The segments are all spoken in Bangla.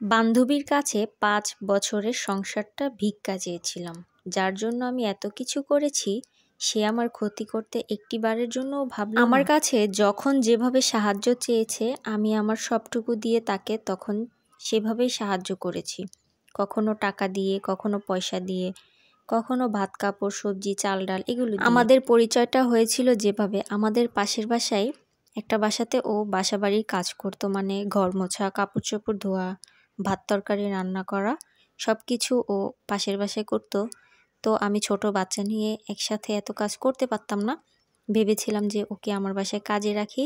বান্ধবীর কাছে ৫ বছরের সংসারটা ভিক্ষা চেয়েছিলাম। যার জন্য আমি এত কিছু করেছি, সে আমার ক্ষতি করতে একটিবারের জন্যও ভাবল না। আমার কাছে যখন যেভাবে সাহায্য চেয়েছে, আমি আমার সবটুকু দিয়ে তাকে তখন সেভাবেই সাহায্য করেছি। কখনো টাকা দিয়ে, কখনো পয়সা দিয়ে, কখনো ভাত কাপড়, সবজি, চাল ডাল এগুলো দিয়ে। আমাদের পরিচয়টা হয়েছিল যেভাবে, আমাদের পাশের বাসায় একটা বাসাতে ও বাসাবাড়ির কাজ করতো, মানে ঘর মোছা, কাপড় চোপড় ধোয়া, ভাত তরকারি রান্না করা সব কিছু ও পাশের বাসায় করতো। তো আমি ছোট বাচ্চা নিয়ে একসাথে এত কাজ করতে পারতাম না। ভেবেছিলাম যে ওকে আমার বাসায় কাজে রাখি।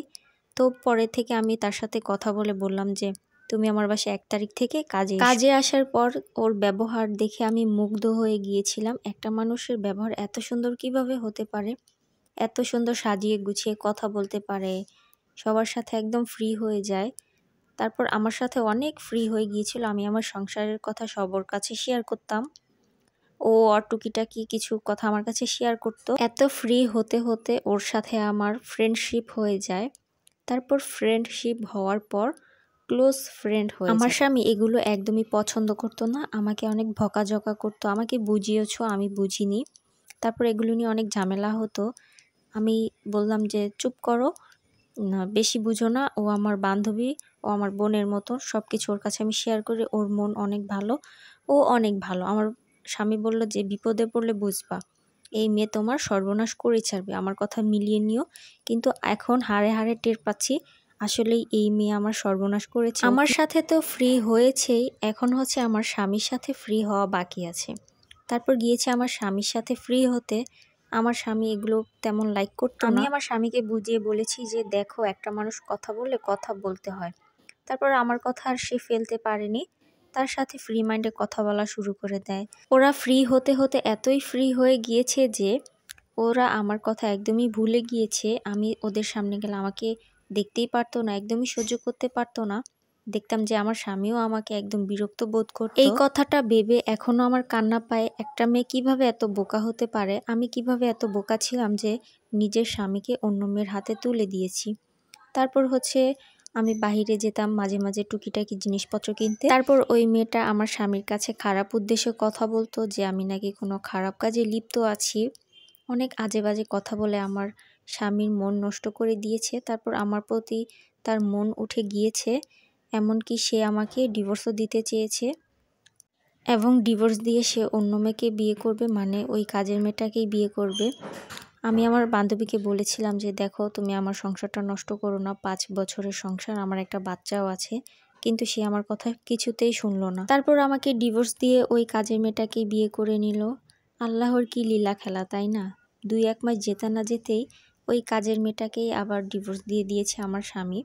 তো পরে থেকে আমি তার সাথে কথা বলে বললাম যে তুমি আমার বাসায় ১ তারিখ থেকে কাজে আসার পর ওর ব্যবহার দেখে আমি মুগ্ধ হয়ে গিয়েছিলাম। একটা মানুষের ব্যবহার এত সুন্দর কিভাবে হতে পারে, এত সুন্দর সাজিয়ে গুছিয়ে কথা বলতে পারে, সবার সাথে একদম ফ্রি হয়ে যায়। তারপর আমার সাথে অনেক ফ্রি হয়ে গিয়েছিল। আমি আমার সংসারের কথা সবার কাছে শেয়ার করতাম। ও টুকিটাকি কিছু কথা আমার কাছে শেয়ার করতো। এত ফ্রি হতে হতে ওর সাথে আমার ফ্রেন্ডশিপ হয়ে যায়। তারপর ফ্রেন্ডশিপ হওয়ার পর ক্লোজ ফ্রেন্ড হয়ে যায়। আমার স্বামী এগুলো একদমই পছন্দ করতো না। আমাকে অনেক বকাঝকা করতো। আমাকে বুঝিয়েছো, আমি বুঝিনি। তারপর এগুলো নিয়ে অনেক ঝামেলা হতো। আমি বললাম যে চুপ করো, না বেশি বুঝো না। ও আমার বান্ধবী, ও আমার বোনের মতো, সব কিছু ওর কাছে আমি শেয়ার করি। ওর মন অনেক ভালো, ও অনেক ভালো। আমার স্বামী বলল যে বিপদে পড়লে বুঝবা, এই মেয়ে তোমার সর্বনাশ করে ছাড়বে। আমার কথা মিলিয়ে নিও। কিন্তু এখন হাড়ে হাড়ে টের পাচ্ছি আসলেই এই মেয়ে আমার সর্বনাশ করেছে। আমার সাথে তো ফ্রি হয়েছেই, এখন হচ্ছে আমার স্বামীর সাথে ফ্রি হওয়া বাকি আছে। তারপর গিয়েছে আমার স্বামীর সাথে ফ্রি হতে। আমার স্বামী এগুলো তেমন লাইক করতো না। আমি আমার স্বামীকে বুঝিয়ে বলেছি যে দেখো, একটা মানুষ কথা বললে কথা বলতে হয়। তারপর আমার কথা আর সে ফেলতে পারেনি, তার সাথে ফ্রি মাইন্ডে কথা বলা শুরু করে দেয়। ওরা ফ্রি হতে হতে এতই ফ্রি হয়ে গিয়েছে যে ওরা আমার কথা একদমই ভুলে গিয়েছে। আমি ওদের সামনে গেলে আমাকে দেখতেই পারতো না, একদমই সহ্য করতে পারতো না। দেখতাম যে আমার স্বামীও আমাকে একদম বিরক্ত বোধ করতো। এই কথাটা ভেবে এখনো আমার কান্না পায়। একটা মেয়ে কিভাবে এত বোকা হতে পারে, আমি কিভাবে এত বোকা ছিলাম যে নিজের স্বামীকে অন্য মেয়ের হাতে তুলে দিয়েছি। তারপর হচ্ছে আমি বাহিরে যেতাম মাঝে মাঝে টুকিটাকি জিনিসপত্র কিনতে। তারপর ওই মেয়েটা আমার স্বামীর কাছে খারাপ উদ্দেশ্যে কথা বলতো যে আমি নাকি কোনো খারাপ কাজে লিপ্ত আছি। অনেক আজে বাজে কথা বলে আমার স্বামীর মন নষ্ট করে দিয়েছে। তারপর আমার প্রতি তার মন উঠে গিয়েছে, এমনকি সে আমাকে ডিভোর্সও দিতে চেয়েছে এবং ডিভোর্স দিয়ে সে অন্য মেয়েকে বিয়ে করবে, মানে ওই কাজের মেয়েটাকেই বিয়ে করবে। আমি আমার বান্ধবীকে বলেছিলাম যে দেখো, তুমি আমার সংসারটা নষ্ট করো না, ৫ বছরের সংসার, আমার একটা বাচ্চাও আছে। কিন্তু সে আমার কথা কিছুতেই শুনলো না। তারপর আমাকে ডিভোর্স দিয়ে ওই কাজের মেয়েটাকে বিয়ে করে নিল। আল্লাহর কি লীলা খেলা, তাই না? ২-১ মাস যেতে না যেতেই ওই কাজের মেয়েটাকেই আবার ডিভোর্স দিয়ে দিয়েছে আমার স্বামী।